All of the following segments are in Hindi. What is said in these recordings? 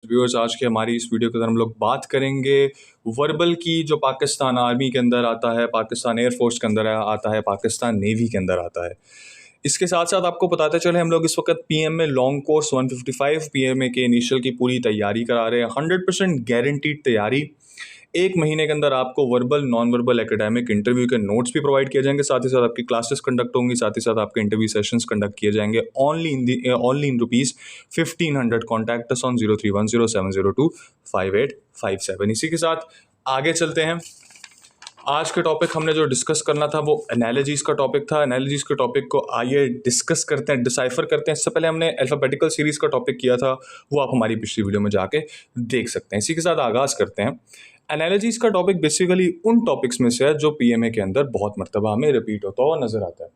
व्यूअर्स, आज की हमारी इस वीडियो के अंदर हम लोग बात करेंगे वर्बल की, जो पाकिस्तान आर्मी के अंदर आता है, पाकिस्तान एयरफोर्स के अंदर आता है, पाकिस्तान नेवी के अंदर आता है। इसके साथ साथ आपको बताते चले, हम लोग इस वक्त पीएम में लॉन्ग कोर्स 155 पीएमए के इनिशियल की पूरी तैयारी करा रहे हैं। 100% गारंटीड तैयारी। एक महीने के अंदर आपको verbal non verbal academic interview के नोट्स भी प्रोवाइड किए जाएंगे, साथ ही साथ आपकी क्लासेस कंडक्ट होंगी, साथ ही साथ आपके इंटरव्यू सेशंस कंडक्ट किए जाएंगे only in rupees 1500। Contact us on 031007025857। इसी के साथ आगे चलते हैं। आज के टॉपिक हमने जो डिस्कस करना था वो एनालॉजीज का टॉपिक था। एनालॉजीज के टॉपिक को आइए डिस्कस करते हैं, डिसाइफर करते हैं। इससे पहले हमने अल्फाबेटिकल सीरीज का टॉपिक किया था, वो आप हमारी पिछली वीडियो में जाके देख सकते हैं। इसी के साथ आगाज करते हैं। एनालॉजीज का टॉपिक बेसिकली उन टॉपिक्स में से है जो पीएमए के अंदर बहुत मरतबा हमें रिपीट होता हुआ नजर आता है।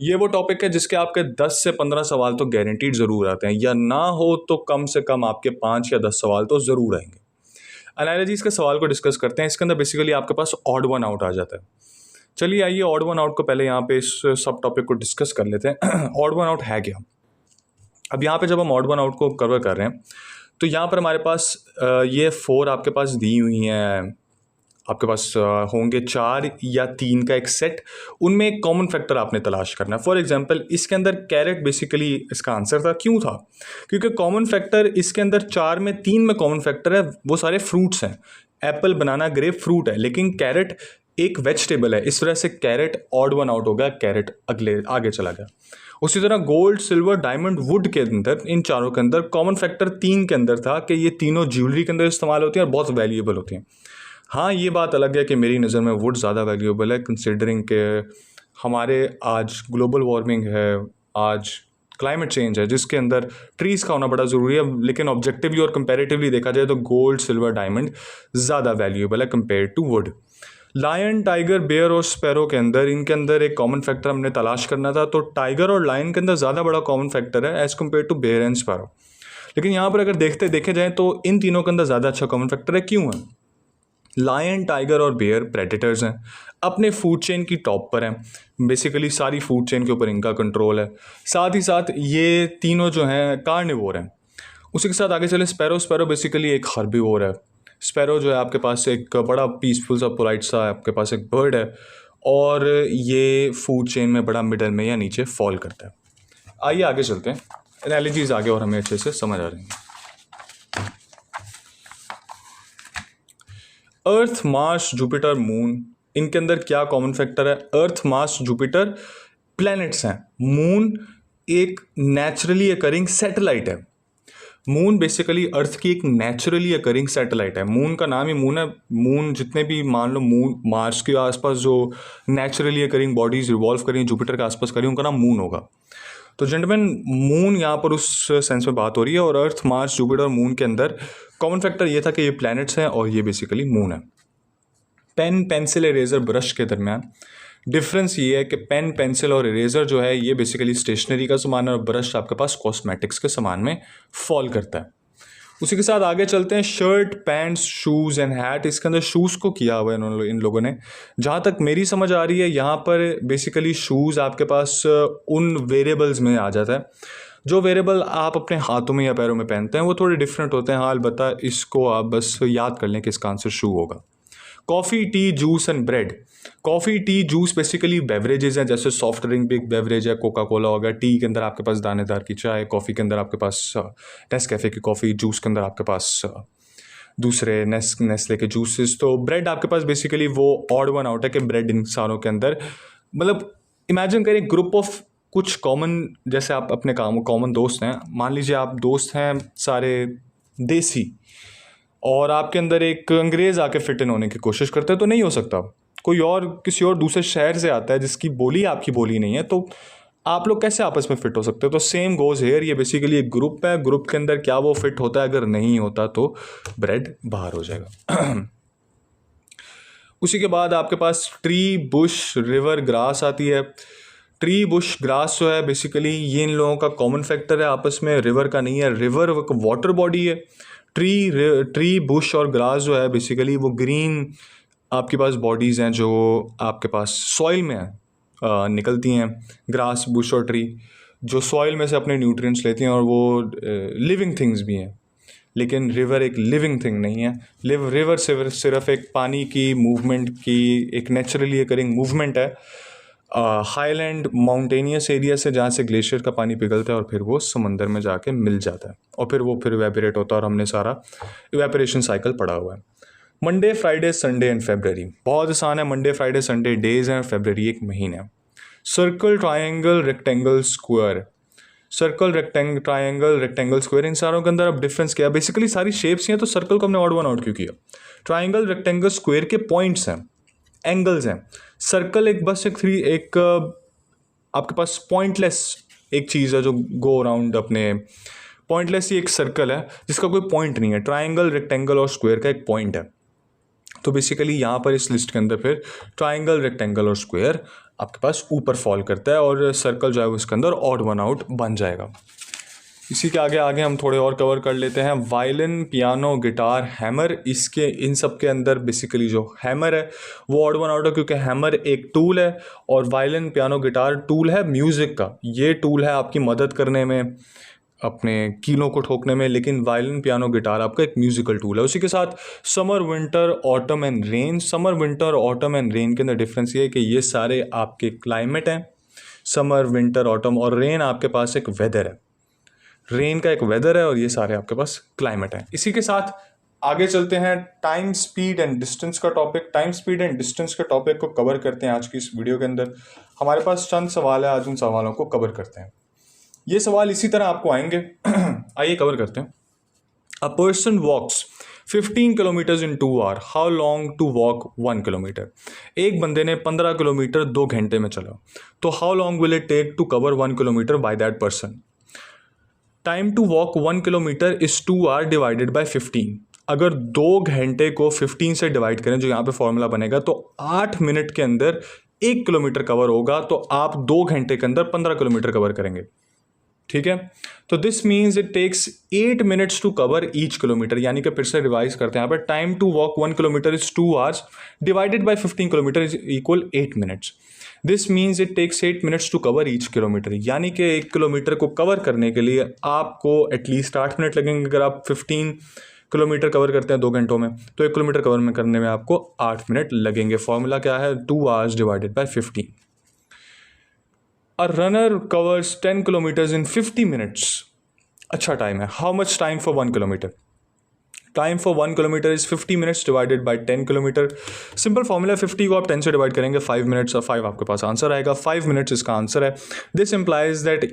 ये वो टॉपिक है जिसके आपके 10 से 15 सवाल तो गारंटीड जरूर आते हैं, या ना हो तो कम से कम आपके 5 या 10 सवाल तो जरूर आएंगे। एनालॉजीज के सवाल को डिस्कस करते हैं। इसके अंदर बेसिकली आपके पास ऑड वन आउट आ जाता है। चलिए आइए ऑड वन आउट को पहले यहाँ पे इस सब टॉपिक को डिस्कस कर लेते हैं। ऑड वन आउट है क्या? अब यहाँ पे जब हम ऑड वन आउट को कवर कर रहे हैं तो यहाँ पर हमारे पास ये 4 आपके पास दी हुई हैं। आपके पास होंगे 4 या 3 का एक सेट, उनमें एक कॉमन फैक्टर आपने तलाश करना है। फॉर एग्जांपल इसके अंदर कैरेट बेसिकली इसका आंसर था। क्यों था? क्योंकि कॉमन फैक्टर इसके अंदर 4 में 3 में कॉमन फैक्टर है, वो सारे फ्रूट्स हैं। एप्पल, बनाना, ग्रेप फ्रूट है, लेकिन कैरेट एक वेजिटेबल है। इस वजह से कैरेट ऑड वन आउट हो गया, कैरेट अगले आगे चला गया। उसी तरह गोल्ड, सिल्वर, डायमंड, वुड के अंदर, इन चारों के अंदर कॉमन फैक्टर 3 के अंदर था कि ये तीनों ज्वेलरी के अंदर इस्तेमाल होती हैं और बहुत वैल्यूएबल होती हैं। हाँ, ये बात अलग है कि मेरी नज़र में वुड ज़्यादा वैल्यूएबल है, कंसिडरिंग के हमारे आज ग्लोबल वार्मिंग है, आज क्लाइमेट चेंज है, जिसके अंदर ट्रीज़ का होना बड़ा ज़रूरी है। लेकिन ऑब्जेक्टिवली और कंपैरेटिवली देखा जाए तो गोल्ड, सिल्वर, डायमंड ज़्यादा वैल्यूएबल है compare to wood. Lion, tiger, bear और स्पैरो के अंदर, इनके अंदर एक कॉमन फैक्टर हमने तलाश करना था। तो टाइगर और लायन के अंदर ज़्यादा बड़ा कॉमन फैक्टर है as compare to bear and sparrow. लेकिन यहाँ पर अगर देखे जाए तो इन तीनों के अंदर ज़्यादा अच्छा कॉमन फैक्टर है। क्यों है? लायन, टाइगर और बेयर प्रेडेटर्स हैं, अपने फूड चेन की टॉप पर हैं। बेसिकली सारी फूड चेन के ऊपर इनका कंट्रोल है। साथ ही साथ ये तीनों जो हैं कार्निवोर हैं। उसी के साथ आगे चले स्पैरो। स्पैरो बेसिकली एक हर्बीवोर है। स्पैरो जो है आपके पास एक बड़ा पीसफुल सा पोलाइट सा आपके पास एक बर्ड है, और ये फूड चेन में बड़ा मिडल में या नीचे फॉल करता है। आइए आगे चलते हैं। एनालॉजीज आगे और हमें अच्छे से समझ आ रही हैं। अर्थ, मार्स, जुपिटर, मून, इनके अंदर क्या कॉमन फैक्टर है? अर्थ, मार्स, जुपिटर प्लैनेट्स हैं। मून एक नेचुरली अकरिंग सैटेलाइट है। मून बेसिकली अर्थ की एक नेचुरली अकरिंग सैटेलाइट है। मून का नाम ही मून है। मून जितने भी मान लो मून मार्स के आसपास जो नेचुरली अकरिंग बॉडीज रिवॉल्व करें, जुपिटर के आसपास करें, उनका नाम मून होगा। तो जेंटलमैन, मून यहाँ पर उस सेंस में बात हो रही है। और अर्थ, मार्स, जुपिटर और मून के अंदर कॉमन फैक्टर ये था कि ये प्लैनेट्स हैं और ये बेसिकली मून है। पेन, पेंसिल, इरेजर, ब्रश के दरमियान डिफरेंस ये है कि पेन, पेंसिल और इरेजर जो है ये बेसिकली स्टेशनरी का सामान है, और ब्रश आपके पास कॉस्मेटिक्स के सामान में फॉल करता है। उसी के साथ आगे चलते हैं। Shirt, pants, shoes and hat. इसके अंदर शूज़ को किया हुआ है इन लोगों ने। जहाँ तक मेरी समझ आ रही है, यहाँ पर बेसिकली शूज़ आपके पास उन वेरिएबल्स में आ जाता है जो वेरिएबल आप अपने हाथों में या पैरों में पहनते हैं, वो थोड़े डिफरेंट होते हैं। हाँ, अलबत्ता इसको आप बस याद कर लें कि इसका आंसर शू होगा। Coffee, T, juice and bread. Coffee, T, juice basically beverages हैं, जैसे सॉफ्ट ड्रिंक भी एक बेवरेज है, कोका कोला हो गया। टी के अंदर आपके पास दानेदार की चाय, कॉफ़ी के अंदर आपके पास नेस्कैफे की कॉफ़ी, जूस के अंदर आपके पास दूसरे नेस्ले के जूसेस। तो ब्रेड आपके पास बेसिकली वो ऑड वन आउट है कि ब्रेड इंसानों के अंदर, मतलब इमेजिन करें ग्रुप ऑफ कुछ कॉमन, जैसे आप अपने कॉमन दोस्त हैं, मान लीजिए आप दोस्त हैं सारे देसी, और आपके अंदर एक अंग्रेज़ आके फिट इन होने की कोशिश करते हैं, तो नहीं हो सकता। कोई और किसी और दूसरे शहर से आता है जिसकी बोली आपकी बोली नहीं है, तो आप लोग कैसे आपस में फिट हो सकते हो? तो सेम गोज हेयर। ये बेसिकली एक ग्रुप है, ग्रुप के अंदर क्या वो फिट होता है? अगर नहीं होता तो ब्रेड बाहर हो जाएगा। उसी के बाद आपके पास ट्री, बुश, रिवर, ग्रास आती है। ट्री, बुश, ग्रास जो है बेसिकली ये इन लोगों का कॉमन फैक्टर है आपस में, रिवर का नहीं है। रिवर वाटर बॉडी है। ट्री, बुश और ग्रास जो है बेसिकली वो ग्रीन आपके पास बॉडीज़ हैं जो आपके पास सॉइल में निकलती हैं। ग्रास, बुश और ट्री जो सॉइल में से अपने न्यूट्रिएंट्स लेती हैं, और वो लिविंग थिंग्स भी हैं। लेकिन रिवर एक लिविंग थिंग नहीं है। रिवर सिर्फ एक पानी की मूवमेंट की एक नेचुरली अकरिंग मूवमेंट है हाईलैंड माउंटेनियस एरिया से, जहाँ से ग्लेशियर का पानी पिघलता है और फिर वो समंदर में जाके मिल जाता है और फिर वो इवेपोरेट होता है और हमने सारा इवेपोरेशन साइकिल पढ़ा हुआ है। Monday Friday Sunday and February, बहुत आसान है। मंडे फ्राइडे संडे डेज हैं, फेब्रवरी एक महीना है। Circle triangle rectangle square, circle triangle rectangle square, इन सारों के अंदर अब डिफरेंस क्या है? बेसिकली सारी शेप्स हैं, तो सर्कल को हमने ऑड वन आउट क्यों किया? ट्राइंगल रेक्टेंगल स्क्वायर के पॉइंट्स हैं, एंगल्स हैं। सर्कल एक बस एक आपके पास पॉइंटलेस एक चीज़ है जो गो अराउंड अपने, पॉइंटलेस ही एक सर्कल है जिसका कोई पॉइंट नहीं है। ट्राइंगल रेक्टेंगल और स्क्वायर का एक पॉइंट है। तो बेसिकली यहाँ पर इस लिस्ट के अंदर फिर ट्राइंगल रेक्टेंगल और स्क्वायर आपके पास ऊपर फॉल करता है और सर्कल जो है उसके अंदर ऑड वन आउट बन जाएगा। इसी के आगे हम थोड़े और कवर कर लेते हैं। वायलिन, पियानो, गिटार, हैमर, इसके इन सब के अंदर बेसिकली जो हैमर है वो ऑड वन आउट है, क्योंकि हैमर एक टूल है और वायलिन, पियानो, गिटार टूल है म्यूज़िक का। ये टूल है आपकी मदद करने में, अपने कीलों को ठोकने में, लेकिन वायलिन, पियानो, गिटार आपका एक म्यूजिकल टूल है। उसी के साथ summer, winter, autumn and rain. Summer, winter, autumn and rain के अंदर डिफरेंस ये है कि ये सारे आपके क्लाइमेट हैं, समर, विंटर, ऑटम, और रेन आपके पास एक वेदर है, रेन का एक वेदर है, और ये सारे आपके पास क्लाइमेट है। इसी के साथ आगे चलते हैं टाइम, स्पीड एंड डिस्टेंस का topic. Time, speed and distance के टॉपिक को कवर करते हैं आज की इस वीडियो के अंदर। हमारे पास चंद सवाल है, आज उन सवालों को कवर करते हैं। ये सवाल इसी तरह आपको आएंगे आइए कवर करते हैं। A person walks 15 kilometres in 2 hour, how long to walk 1 kilometre. एक बंदे ने 15 किलोमीटर 2 घंटे में चला, तो how long will it take to cover 1 kilometre by that person. Time to walk 1 kilometre is 2 hour divided by 15। अगर 2 घंटे को 15 से डिवाइड करें, जो यहाँ पे फॉर्मूला बनेगा, तो 8 मिनट के अंदर 1 किलोमीटर कवर होगा, तो आप 2 घंटे के अंदर 15 किलोमीटर कवर करेंगे। ठीक है, तो this means it takes 8 minutes to cover each kilometre. यानी कि फिर से रिवाइज करते हैं यहाँ पर, time to walk 1 kilometre is 2 hours divided by 15 kilometre is equal 8 minutes. This means it takes 8 minutes to cover each kilometre. यानी कि 1 किलोमीटर को कवर करने के लिए आपको एटलीस्ट 8 मिनट लगेंगे। अगर आप 15 किलोमीटर कवर करते हैं 2 घंटों में, तो 1 किलोमीटर कवर करने में आपको 8 मिनट लगेंगे। फॉर्मूला क्या है? 2 hours divided by 15। A runner covers 10 kilometers in 50 minutes. अच्छा टाइम है। How much time for 1 kilometer? Time for 1 kilometer is 50 minutes divided by 10 kilometer. Simple formula, 50 को आप 10 से डिवाइड करेंगे 5 मिनट्स, और 5 आपके पास आंसर आएगा। 5 मिनट्स इसका आंसर है। This implies that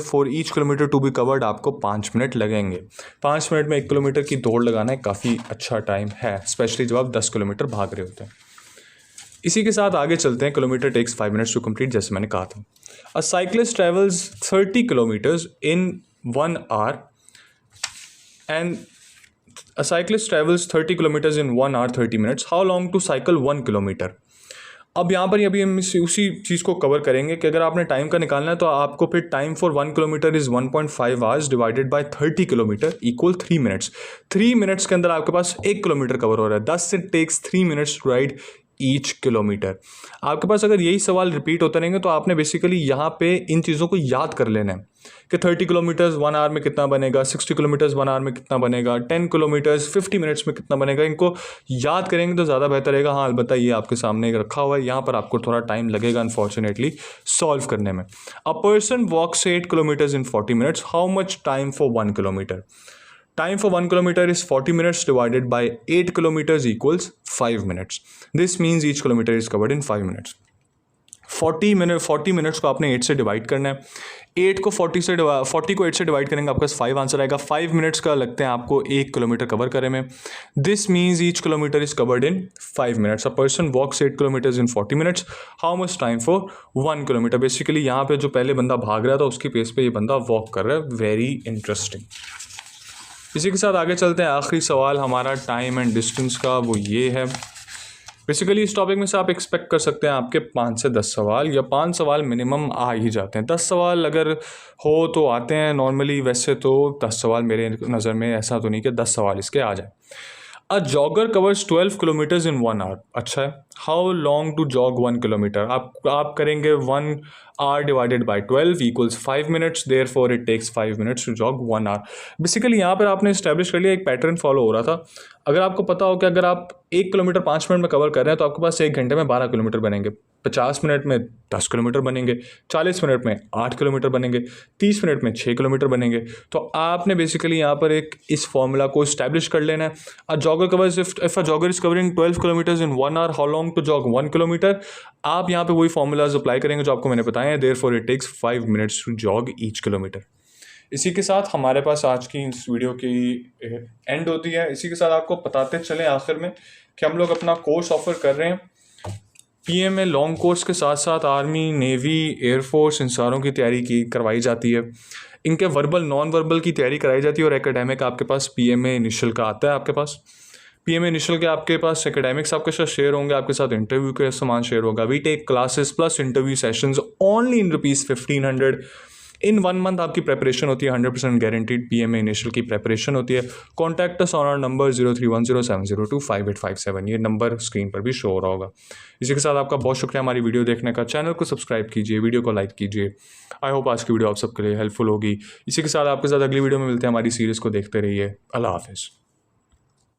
for each kilometer to be covered आपको 5 मिनट लगेंगे। 5 मिनट में 1 किलोमीटर की दौड़ लगाना काफ़ी अच्छा टाइम है, स्पेशली जब आप 10 किलोमीटर भाग रहे होते हैं। इसी के साथ आगे चलते हैं। Kilometre takes 5 minutes to complete, जैसे मैंने कहा था। A cyclist travels 30 kilometres in 1 hour and a cyclist travels 30 kilometres in 1 hour 30 minutes, how long to cycle 1 kilometre. अब यहाँ पर अभी हम उसी चीज़ को कवर करेंगे कि अगर आपने टाइम का निकालना है, तो आपको फिर time for 1 kilometre is 1.5 hours divided bye 30 kilometre equal 3 minutes. 3 minutes के अंदर आपके पास 1 किलोमीटर कवर हो रहा है। 10 it takes 3 minutes to ride each kilometre. आपके पास अगर यही सवाल रिपीट होते रहेंगे, तो आपने बेसिकली यहाँ पे इन चीज़ों को याद कर लेना है कि 30 किलोमीटर्स 1 आवर में कितना बनेगा, 60 किलोमीटर्स 1 आवर में कितना बनेगा, 10 किलोमीटर्स 50 मिनट्स में कितना बनेगा। इनको याद करेंगे तो ज़्यादा बेहतर रहेगा। हाँ, अलबत्ता ये आपके सामने रखा हुआ है, यहाँ पर आपको थोड़ा टाइम लगेगा अनफॉर्चुनेटली सॉल्व करने में। A person walks 8 kilometres in 40 minutes, how much time for 1 kilometre. Time for 1 kilometer is 40 minutes divided by 8 kilometers equals 5 minutes. This means each kilometer is covered in 5 minutes. 40 minutes को आपने 8 से डिवाइड करना है। 40 को 8 से डिवाइड करेंगे, आपके पास 5 आंसर आएगा। 5 मिनट्स का लगते हैं आपको 1 किलोमीटर कवर करने में। This means each kilometre is covered in 5 minutes. A person walks 8 kilometres in 40 minutes, how much time for 1 kilometre. Basically यहाँ पे जो पहले बंदा भाग रहा था उसकी पेस पे ये बंदा वॉक कर रहा है। Very interesting. इसी के साथ आगे चलते हैं। आखिरी सवाल हमारा टाइम एंड डिस्टेंस का, वो ये है। बेसिकली इस टॉपिक में से आप एक्सपेक्ट कर सकते हैं आपके 5 से 10 सवाल, या 5 सवाल मिनिमम आ ही जाते हैं। 10 सवाल अगर हो तो आते हैं नॉर्मली, वैसे तो 10 सवाल मेरे नज़र में ऐसा तो नहीं कि 10 सवाल इसके आ जाए। A jogger covers 12 kilometres in 1 hour. अच्छा है। How long to jog 1 kilometre? आप करेंगे 1 hour divided by 12 equals 5 minutes, therefore it takes 5 minutes to jog 1 hour. Basically यहाँ पर आपने इस्टेब्लिश कर लिया, एक पैटर्न फॉलो हो रहा था। अगर आपको पता हो कि अगर आप 1 किलोमीटर 5 मिनट में कवर कर रहे हैं तो आपके पास 1 घंटे में 12 किलोमीटर बनेंगे, 50 मिनट में 10 किलोमीटर बनेंगे, 40 मिनट में 8 किलोमीटर बनेंगे, 30 मिनट में 6 किलोमीटर बनेंगे। तो आपने बेसिकली यहाँ पर एक इस फॉर्मूला को इस्टेब्लिश कर लेना है। A jogger covers if a jogger is covering 12 kilometres in 1 hour, how long to jog 1 kilometre? आप यहाँ पे वही फॉर्मूलाज अप्लाई करेंगे जो आपको मैंने बताए हैं, therefore it takes 5 minutes to jog each kilometre. इसी के साथ हमारे पास आज की इस वीडियो की एंड होती है। इसी के साथ आपको बताते चलें आखिर में कि हम लोग अपना कोर्स ऑफर कर रहे हैं। पीएमए लॉन्ग कोर्स के साथ साथ आर्मी, नेवी, एयरफोर्स, इन सारों की तैयारी की करवाई जाती है। इनके वर्बल नॉन वर्बल की तैयारी कराई जाती है और एकेडमिक आपके पास पीएमए इनिशियल का आता है। आपके पास पीएमए इनिशियल के आपके पास एकेडमिक्स आपके साथ शेयर होंगे, आपके साथ इंटरव्यू के सामान शेयर होगा। We take classes plus interview sessions only in ₹1500। In 1 month आपकी प्रेपरेशन होती है 100% गारंटीड। पीएमए इनिशियल की प्रेपरेशन होती है। Contact us on our number 031070258557। ये नंबर स्क्रीन पर भी शो हो रहा होगा। इसी के साथ आपका बहुत शुक्रिया हमारी वीडियो देखने का। चैनल को सब्सक्राइब कीजिए, वीडियो को लाइक कीजिए। आई होप आज की वीडियो आप सबके लिए हेल्पफुल होगी। इसी के साथ आपके साथ अगली वीडियो में मिलते हैं। हमारी सीरीज़ को देखते रहिए। अल्लाह हाफिज़।